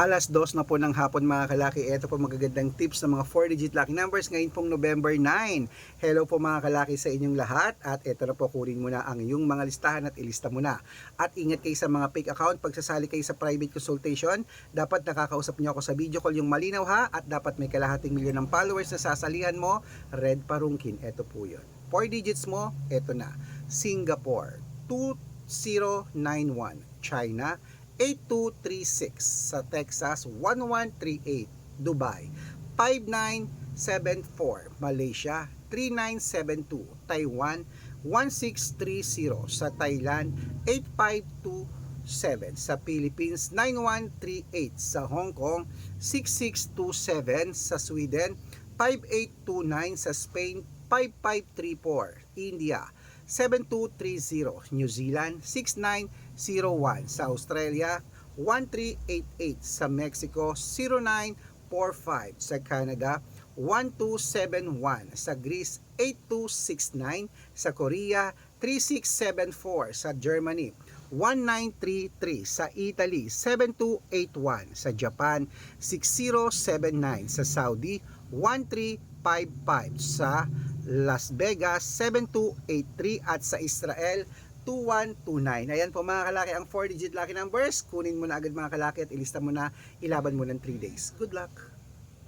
2:00 na po ng hapon mga kalaki. Ito po magagandang tips ng mga 4-digit lucky numbers ngayon pong November 9. Hello po mga kalaki sa inyong lahat. At ito na po, kunin mo na ang iyong mga listahan at ilista mo na. At ingat kayo sa mga fake account. Pagsasali kayo sa private consultation, dapat nakakausap niyo ako sa video call yung malinaw ha. At dapat may kalahating milyon ng followers na sasalihan mo. Red Parungkin, ito po yun. 4 digits mo, ito na. Singapore 2091, China 8236, sa Texas 1138, Dubai 5974, Malaysia 3972, Taiwan 1630, sa Thailand 8527, sa Philippines 9138, sa Hong Kong 6627, sa Sweden 5829, sa Spain 5534, India 7230, New Zealand 6901, sa Australia 1388, sa Mexico 0945, sa Canada 1271, sa Greece 8269, sa Korea 3674, sa Germany 1933, sa Italy 7281, sa Japan 6079, sa Saudi 1355, sa Las Vegas 7283, at sa Israel 2129. Ayan po mga kalaki ang 4-digit lucky numbers. Kunin mo na agad mga kalaki at ilista mo na, ilaban mo ng 3 days. Good luck!